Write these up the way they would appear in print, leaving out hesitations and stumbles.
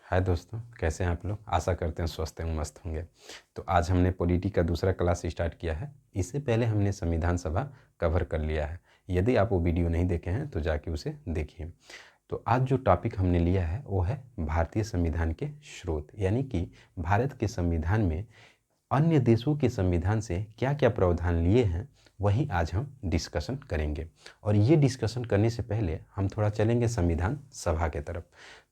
हाय दोस्तों, कैसे हैं आप लोग। आशा करते हैं स्वस्थ एवं मस्त होंगे। तो आज हमने पॉलिटी का दूसरा क्लास स्टार्ट किया है। इससे पहले हमने संविधान सभा कवर कर लिया है। यदि आप वो वीडियो नहीं देखे हैं तो जाके उसे देखिए। तो आज जो टॉपिक हमने लिया है वो है भारतीय संविधान के स्रोत, यानी कि भारत के संविधान में अन्य देशों के संविधान से क्या क्या प्रावधान लिए हैं, वही आज हम डिस्कशन करेंगे। और ये डिस्कशन करने से पहले हम थोड़ा चलेंगे संविधान सभा के तरफ।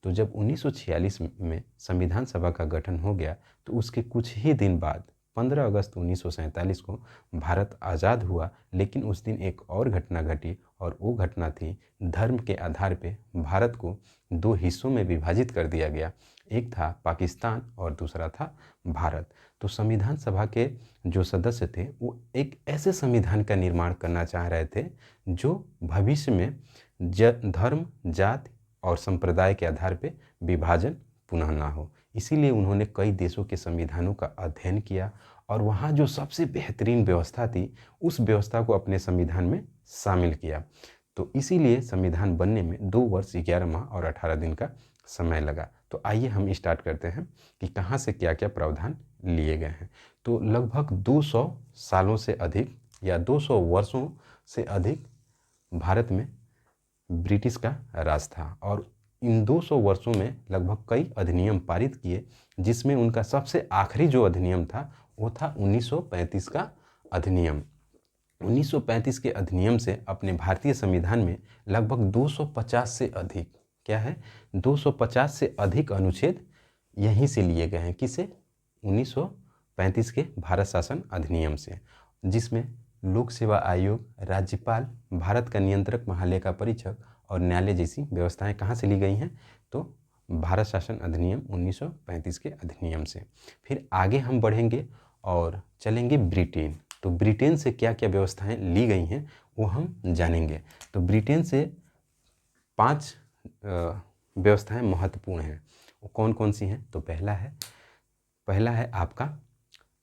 तो जब 1946 में संविधान सभा का गठन हो गया तो उसके कुछ ही दिन बाद 15 अगस्त 1947 को भारत आज़ाद हुआ। लेकिन उस दिन एक और घटना घटी और वो घटना थी धर्म के आधार पे भारत को दो हिस्सों में विभाजित कर दिया गया। एक था पाकिस्तान और दूसरा था भारत। तो संविधान सभा के जो सदस्य थे वो एक ऐसे संविधान का निर्माण करना चाह रहे थे जो भविष्य में धर्म, जाति और संप्रदाय के आधार पे विभाजन पुनः ना हो। इसीलिए उन्होंने कई देशों के संविधानों का अध्ययन किया और वहाँ जो सबसे बेहतरीन व्यवस्था थी उस व्यवस्था को अपने संविधान में शामिल किया। तो इसीलिए संविधान बनने में 2 वर्ष 11 माह और 18 दिन का समय लगा। तो आइए हम स्टार्ट करते हैं कि कहाँ से क्या क्या प्रावधान लिए गए हैं। तो लगभग 200 सालों से अधिक या 200 वर्षों से अधिक भारत में ब्रिटिश का राज था और इन 200 वर्षों में लगभग कई अधिनियम पारित किए, जिसमें उनका सबसे आखिरी जो अधिनियम था वो था 1935 का अधिनियम। 1935 के अधिनियम से अपने भारतीय संविधान में लगभग 250 से अधिक क्या है 250 से अधिक अनुच्छेद यहीं से लिए गए हैं। किसे? 1935 के भारत शासन अधिनियम से, जिसमें लोक सेवा आयोग, राज्यपाल, भारत का नियंत्रक महालेखा परीक्षक और न्यायालय जैसी व्यवस्थाएं कहाँ से ली गई हैं? तो भारत शासन अधिनियम 1935 के अधिनियम से। फिर आगे हम बढ़ेंगे और चलेंगे ब्रिटेन। तो ब्रिटेन से क्या क्या व्यवस्थाएं ली गई हैं वो हम जानेंगे। तो ब्रिटेन से 5 व्यवस्थाएं महत्वपूर्ण हैं। वो कौन कौन सी हैं? तो पहला है आपका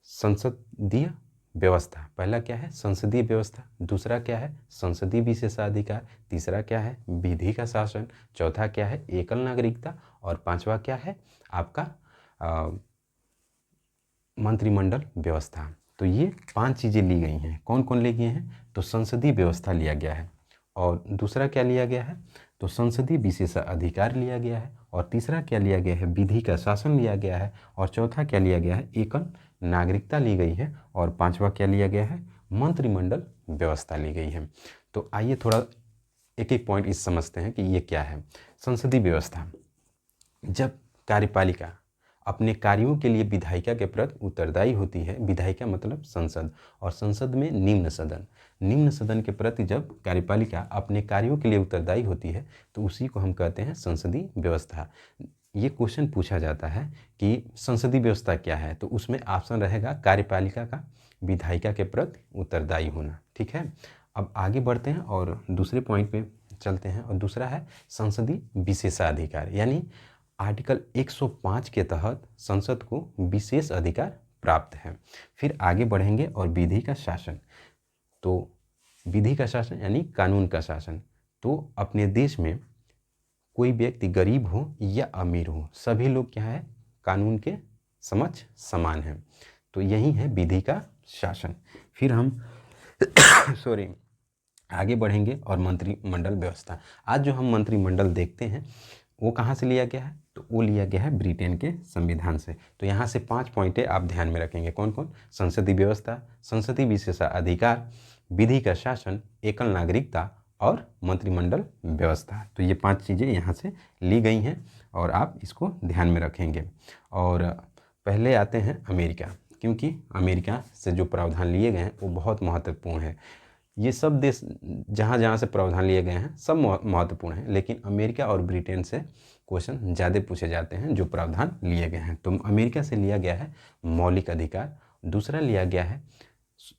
संसदीय व्यवस्था। पहला क्या है? संसदीय व्यवस्था। दूसरा क्या है? संसदीय विशेषाधिकार। तीसरा क्या है? विधि का शासन। चौथा क्या है? एकल नागरिकता। और पांचवा क्या है? आपका मंत्रिमंडल व्यवस्था। तो ये 5 चीज़ें ली गई हैं। कौन कौन ले गए हैं? तो संसदीय व्यवस्था लिया गया है और दूसरा क्या लिया गया है? तो संसदीय विशेषाधिकार लिया गया है और तीसरा क्या लिया गया है? विधि का शासन लिया गया है और चौथा क्या लिया गया है? एकल नागरिकता ली गई है और पांचवा क्या लिया गया है? मंत्रिमंडल व्यवस्था ली गई है। तो आइए थोड़ा एक एक पॉइंट इस समझते हैं कि ये क्या है। संसदीय व्यवस्था, जब कार्यपालिका अपने कार्यों के लिए विधायिका के प्रति उत्तरदायी होती है, विधायिका मतलब संसद, और संसद में निम्न सदन के प्रति जब कार्यपालिका अपने कार्यों के लिए उत्तरदायी होती है तो उसी को हम कहते हैं संसदीय व्यवस्था। ये क्वेश्चन पूछा जाता है कि संसदीय व्यवस्था क्या है, तो उसमें ऑप्शन रहेगा कार्यपालिका का विधायिका के प्रति उत्तरदायी होना। ठीक है, अब आगे बढ़ते हैं और दूसरे पॉइंट पे चलते हैं और दूसरा है संसदीय विशेषाधिकार, यानी आर्टिकल 105 के तहत संसद को विशेष अधिकार प्राप्त है। फिर आगे बढ़ेंगे और विधि का शासन। तो विधि का शासन यानी कानून का शासन। तो अपने देश में कोई व्यक्ति गरीब हो या अमीर हो, सभी लोग क्या है? कानून के समक्ष समान हैं। तो यही है विधि का शासन। फिर हम आगे बढ़ेंगे और मंत्रिमंडल व्यवस्था। आज जो हम मंत्रिमंडल देखते हैं वो कहाँ से लिया गया है? तो वो लिया गया है ब्रिटेन के संविधान से। तो यहाँ से 5 पॉइंटें आप ध्यान में रखेंगे। कौन कौन? संसदीय व्यवस्था, संसदीय विशेषाधिकार, विधि का शासन, एकल नागरिकता और मंत्रिमंडल व्यवस्था। तो ये 5 चीज़ें यहाँ से ली गई हैं और आप इसको ध्यान में रखेंगे। और पहले आते हैं अमेरिका, क्योंकि अमेरिका से जो प्रावधान लिए गए हैं वो बहुत महत्वपूर्ण है। ये सब देश जहाँ जहाँ से प्रावधान लिए गए हैं सब महत्वपूर्ण हैं, लेकिन अमेरिका और ब्रिटेन से क्वेश्चन ज़्यादा पूछे जाते हैं जो प्रावधान लिए गए हैं। तो अमेरिका से लिया गया है मौलिक अधिकार, दूसरा लिया गया है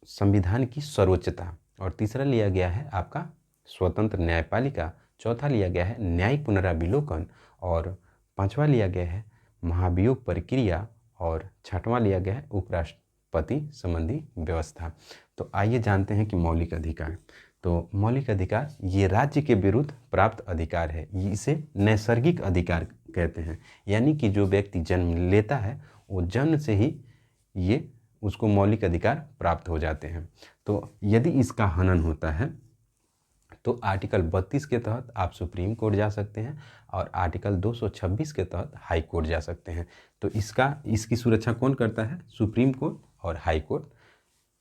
संविधान की सर्वोच्चता और तीसरा लिया गया है आपका स्वतंत्र न्यायपालिका, चौथा लिया गया है न्यायिक पुनराविलोकन और पांचवा लिया गया है महाभियोग प्रक्रिया और छठवां लिया गया है उपराष्ट्रपति संबंधी व्यवस्था। तो आइए जानते हैं कि मौलिक अधिकार। तो मौलिक अधिकार ये राज्य के विरुद्ध प्राप्त अधिकार है, इसे नैसर्गिक अधिकार कहते हैं। यानी कि जो व्यक्ति जन्म लेता है वो जन्म से ही ये उसको मौलिक अधिकार प्राप्त हो जाते हैं। तो यदि इसका हनन होता है तो आर्टिकल 32 के तहत आप सुप्रीम कोर्ट जा सकते हैं और आर्टिकल 226 के तहत हाई कोर्ट जा सकते हैं। तो इसकी सुरक्षा कौन करता है? सुप्रीम कोर्ट और हाई कोर्ट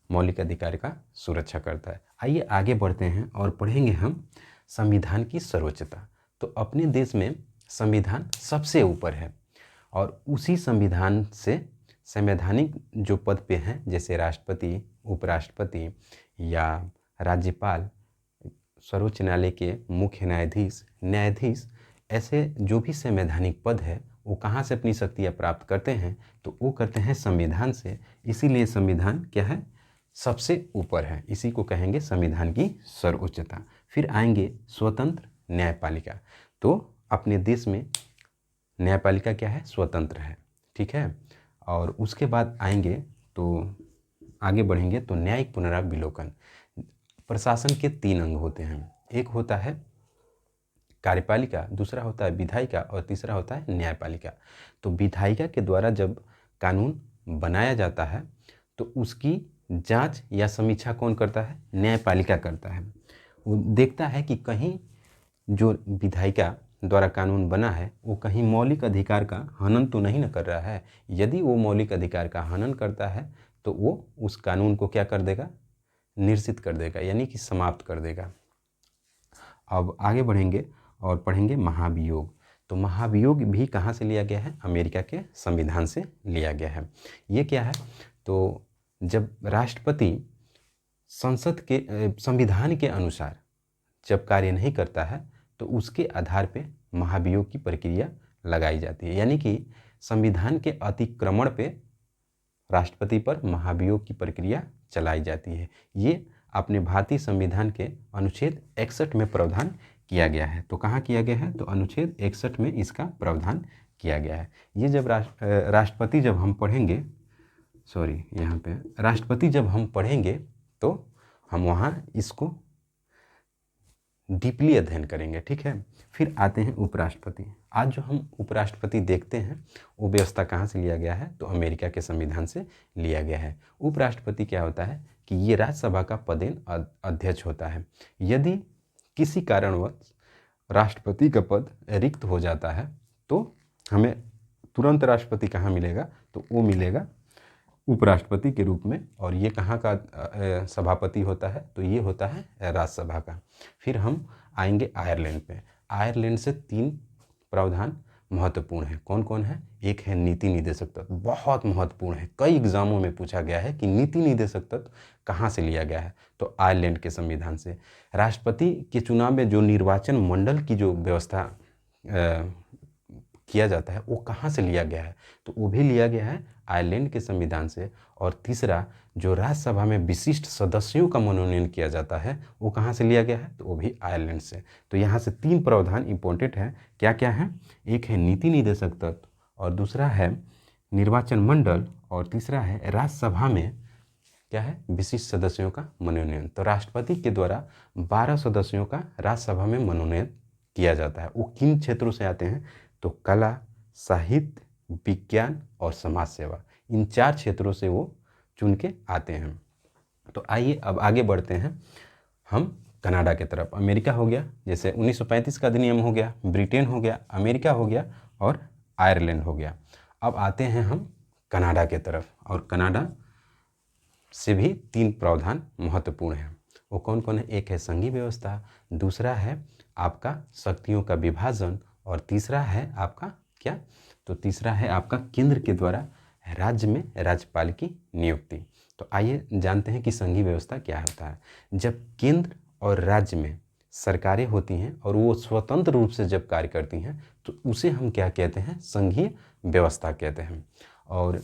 मौलिक अधिकार का सुरक्षा करता है। आइए आगे बढ़ते हैं और पढ़ेंगे हम संविधान की सर्वोच्चता। तो अपने देश में संविधान सबसे ऊपर है और उसी संविधान से संवैधानिक जो पद पे हैं जैसे राष्ट्रपति, उपराष्ट्रपति या राज्यपाल, सर्वोच्च न्यायालय के मुख्य न्यायाधीश, न्यायाधीश, ऐसे जो भी संवैधानिक पद है वो कहाँ से अपनी शक्तियाँ प्राप्त करते हैं? तो वो करते हैं संविधान से। इसीलिए संविधान क्या है? सबसे ऊपर है। इसी को कहेंगे संविधान की सर्वोच्चता। फिर आएंगे स्वतंत्र न्यायपालिका। तो अपने देश में न्यायपालिका क्या है? स्वतंत्र है, ठीक है। और उसके बाद आएंगे तो आगे बढ़ेंगे तो न्यायिक पुनरावलोकन। प्रशासन के 3 अंग होते हैं, एक होता है कार्यपालिका, दूसरा होता है विधायिका और तीसरा होता है न्यायपालिका। तो विधायिका के द्वारा जब कानून बनाया जाता है तो उसकी जांच या समीक्षा कौन करता है? न्यायपालिका करता है। वो देखता है कि कहीं जो विधायिका द्वारा कानून बना है वो कहीं मौलिक अधिकार का हनन तो नहीं न कर रहा है। यदि वो मौलिक अधिकार का हनन करता है तो वो उस कानून को क्या कर देगा? निरसित कर देगा, यानी कि समाप्त कर देगा। अब आगे बढ़ेंगे और पढ़ेंगे महाभियोग। तो महाभियोग भी कहाँ से लिया गया है? अमेरिका के संविधान से लिया गया है। ये क्या है? तो जब राष्ट्रपति संसद के संविधान के अनुसार जब कार्य नहीं करता है तो उसके आधार पे महाभियोग की प्रक्रिया लगाई जाती है। यानी कि संविधान के अतिक्रमण पे राष्ट्रपति पर महाभियोग की प्रक्रिया चलाई जाती है। ये अपने भारतीय संविधान के अनुच्छेद 61 में प्रावधान किया गया है। तो कहाँ किया गया है? तो अनुच्छेद 61 में इसका प्रावधान किया गया है। ये जब राष्ट्रपति जब हम पढ़ेंगे, सॉरी यहाँ पे राष्ट्रपति जब हम पढ़ेंगे तो हम वहाँ इसको डीपली अध्ययन करेंगे, ठीक है। फिर आते हैं उपराष्ट्रपति। आज जो हम उपराष्ट्रपति देखते हैं वो व्यवस्था कहाँ से लिया गया है? तो अमेरिका के संविधान से लिया गया है। उपराष्ट्रपति क्या होता है कि ये राज्यसभा का पदेन अध्यक्ष होता है। यदि किसी कारणवश राष्ट्रपति का पद रिक्त हो जाता है तो हमें तुरंत राष्ट्रपति कहाँ मिलेगा? तो वो मिलेगा उपराष्ट्रपति के रूप में। और ये कहाँ का सभापति होता है? तो ये होता है राज्यसभा का। फिर हम आएंगे आयरलैंड पे। आयरलैंड से 3 प्रावधान महत्वपूर्ण है। कौन कौन है? एक है नीति निदेशक तत्व, बहुत महत्वपूर्ण है। कई एग्जामों में पूछा गया है कि नीति निदेशक तत्व कहाँ से लिया गया है? तो आयरलैंड के संविधान से। राष्ट्रपति के चुनाव में जो निर्वाचन मंडल की जो व्यवस्था किया जाता है वो कहाँ से लिया गया है? तो वो भी लिया गया है आयरलैंड के संविधान से। और तीसरा, जो राज्यसभा में विशिष्ट सदस्यों का मनोनयन किया जाता है वो कहाँ से लिया गया है? तो वो भी आयरलैंड से। तो यहाँ से 3 प्रावधान इंपॉर्टेंट है। क्या क्या है? एक है नीति निदेशक तत्व और दूसरा है निर्वाचन मंडल और तीसरा है राज्यसभा में क्या है? विशिष्ट सदस्यों का मनोनयन। तो राष्ट्रपति के द्वारा 12 सदस्यों का राज्यसभा में मनोनयन किया जाता है। वो किन क्षेत्रों से आते हैं? तो कला, साहित्य, विज्ञान और समाज सेवा, इन 4 क्षेत्रों से वो चुन के आते हैं। तो आइए अब आगे बढ़ते हैं हम कनाडा की तरफ। अमेरिका हो गया, जैसे 1935 का अधिनियम हो गया, ब्रिटेन हो गया, अमेरिका हो गया और आयरलैंड हो गया। अब आते हैं हम कनाडा की तरफ। और कनाडा से भी 3 प्रावधान महत्वपूर्ण हैं। वो कौन कौन है? एक है संघीय व्यवस्था, दूसरा है आपका शक्तियों का विभाजन और तीसरा है आपका क्या? तो तीसरा है आपका केंद्र के द्वारा राज्य में राज्यपाल की नियुक्ति। तो आइए जानते हैं कि संघीय व्यवस्था क्या होता है। जब केंद्र और राज्य में सरकारें होती हैं और वो स्वतंत्र रूप से जब कार्य करती हैं तो उसे हम क्या कहते हैं? संघीय व्यवस्था कहते हैं। और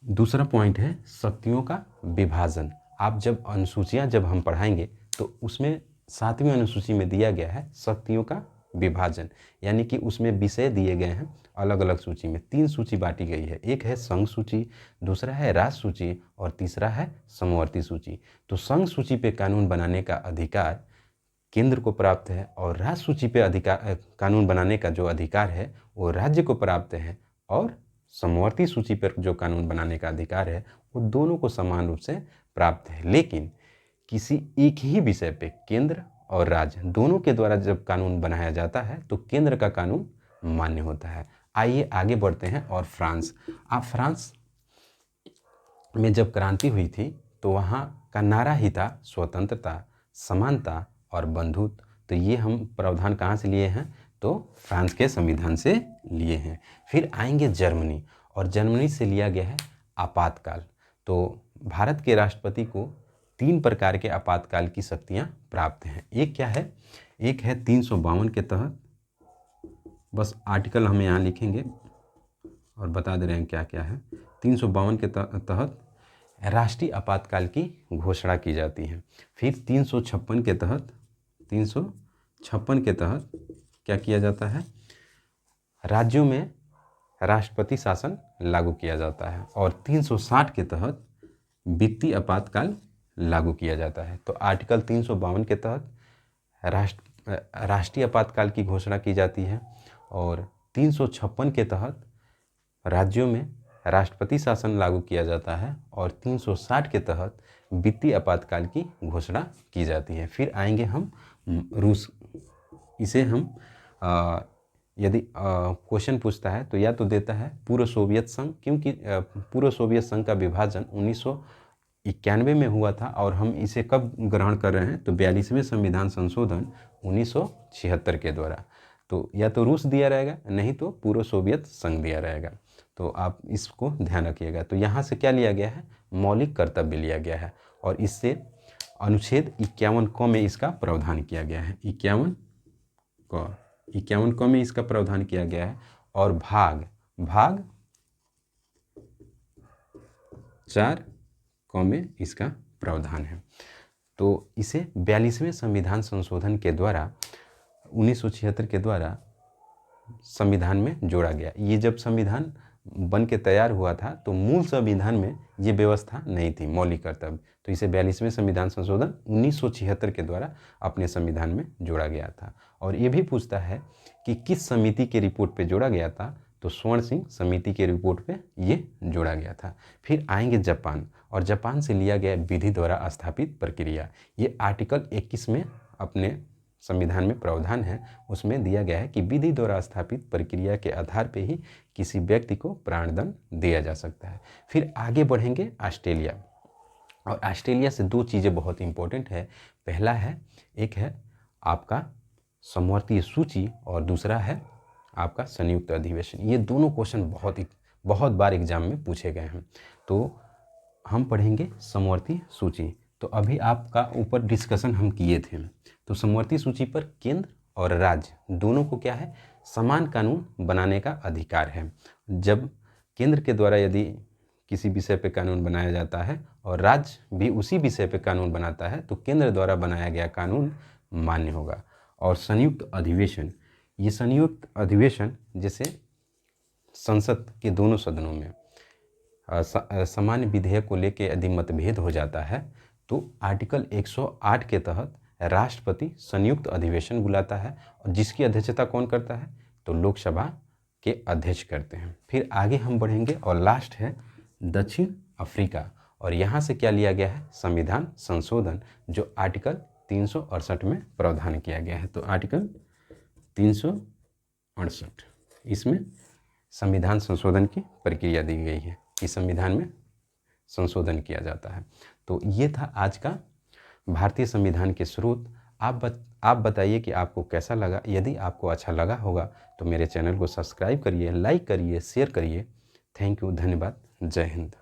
दूसरा पॉइंट है शक्तियों का विभाजन। आप जब अनुसूचियाँ जब हम पढ़ाएंगे तो उसमें 7वीं अनुसूची में दिया गया है शक्तियों का विभाजन, यानी कि उसमें विषय दिए गए हैं अलग अलग सूची में। 3 सूची बांटी गई है। एक है संघ सूची, दूसरा है राज्य सूची और तीसरा है समवर्ती सूची। तो संघ सूची पे कानून बनाने का अधिकार केंद्र को प्राप्त है, और राज्य सूची पे अधिकार कानून बनाने का जो अधिकार है वो राज्य को प्राप्त है, और समवर्ती सूची पर जो कानून बनाने का अधिकार है वो दोनों को समान रूप से प्राप्त है। लेकिन किसी एक ही विषय पे केंद्र और राज्य दोनों के द्वारा जब कानून बनाया जाता है तो केंद्र का कानून मान्य होता है। आइए आगे बढ़ते हैं। और फ्रांस में जब क्रांति हुई थी तो वहाँ का नारा ही था स्वतंत्रता, समानता और बंधुत्व। तो ये हम प्रावधान कहाँ से लिए हैं? तो फ्रांस के संविधान से लिए हैं। फिर आएंगे जर्मनी, और जर्मनी से लिया गया है आपातकाल। तो भारत के राष्ट्रपति को 3 प्रकार के आपातकाल की शक्तियाँ प्राप्त हैं। एक क्या है? एक है 352 के तहत, बस आर्टिकल हम यहाँ लिखेंगे और बता दे रहे हैं क्या क्या है। 352 के तहत राष्ट्रीय आपातकाल की घोषणा की जाती है। फिर 356 के तहत क्या किया जाता है? राज्यों में राष्ट्रपति शासन लागू किया जाता है। और 360 के तहत वित्तीय आपातकाल लागू किया जाता है। तो आर्टिकल 352 के तहत राष्ट्रीय आपातकाल की घोषणा की जाती है, और 356 के तहत राज्यों में राष्ट्रपति शासन लागू किया जाता है, और 360 के तहत वित्तीय आपातकाल की घोषणा की जाती है। फिर आएंगे हम रूस। इसे हम यदि क्वेश्चन पूछता है तो या तो देता है पूर्व सोवियत संघ, क्योंकि पूर्व सोवियत संघ का विभाजन 1991 में हुआ था, और हम इसे कब ग्रहण कर रहे हैं? तो 42वें संविधान संशोधन 1976 के द्वारा। तो या तो रूस दिया रहेगा, नहीं तो पूर्व सोवियत संघ दिया रहेगा। तो आप इसको ध्यान रखिएगा। तो यहाँ से क्या लिया गया है? मौलिक कर्तव्य लिया गया है, और इससे अनुच्छेद 51 क में इसका प्रावधान किया गया है। 51 क में इसका प्रावधान किया गया है, और भाग 4 क में इसका प्रावधान है। तो इसे 42वें संविधान संशोधन के द्वारा 1976 के द्वारा संविधान में जोड़ा गया। ये जब संविधान बन के तैयार हुआ था तो मूल संविधान में ये व्यवस्था नहीं थी, मौलिक कर्तव्य। तो इसे 42वें संविधान संशोधन 1976 के द्वारा अपने संविधान में जोड़ा गया था। और ये भी पूछता है कि किस समिति के रिपोर्ट पे जोड़ा गया था? तो स्वर्ण सिंह समिति के रिपोर्ट पे ये जोड़ा गया था। फिर आएंगे जापान, और जापान से लिया गया विधि द्वारा स्थापित प्रक्रिया। ये आर्टिकल 21 में अपने संविधान में प्रावधान है, उसमें दिया गया है कि विधि द्वारा स्थापित प्रक्रिया के आधार पर ही किसी व्यक्ति को प्राणदंड दिया जा सकता है। फिर आगे बढ़ेंगे ऑस्ट्रेलिया, और ऑस्ट्रेलिया से 2 चीज़ें बहुत इंपॉर्टेंट है। पहला है, एक है आपका समवर्तीय सूची, और दूसरा है आपका संयुक्त अधिवेशन। ये दोनों क्वेश्चन बहुत बार एग्जाम में पूछे गए हैं। तो हम पढ़ेंगे समवर्ती सूची। तो अभी आपका ऊपर डिस्कशन हम किए थे। तो समवर्ती सूची पर केंद्र और राज्य दोनों को क्या है? समान कानून बनाने का अधिकार है। जब केंद्र के द्वारा यदि किसी विषय पे कानून बनाया जाता है और राज्य भी उसी विषय पे कानून बनाता है तो केंद्र द्वारा बनाया गया कानून मान्य होगा। और संयुक्त अधिवेशन, ये संयुक्त अधिवेशन जैसे संसद के दोनों सदनों में सामान्य विधेयक को लेकर यदि मतभेद हो जाता है तो आर्टिकल 108 के तहत राष्ट्रपति संयुक्त अधिवेशन बुलाता है, और जिसकी अध्यक्षता कौन करता है? तो लोकसभा के अध्यक्ष करते हैं। फिर आगे हम बढ़ेंगे, और लास्ट है दक्षिण अफ्रीका, और यहाँ से क्या लिया गया है? संविधान संशोधन, जो आर्टिकल 368 में प्रावधान किया गया है। तो आर्टिकल 368 इसमें संविधान संशोधन की प्रक्रिया दी गई है कि संविधान में संशोधन किया जाता है। तो ये था आज का भारतीय संविधान के स्रोत। आप बताइए कि आपको कैसा लगा। यदि आपको अच्छा लगा होगा तो मेरे चैनल को सब्सक्राइब करिए, लाइक करिए, शेयर करिए। थैंक यू, धन्यवाद, जय हिंद।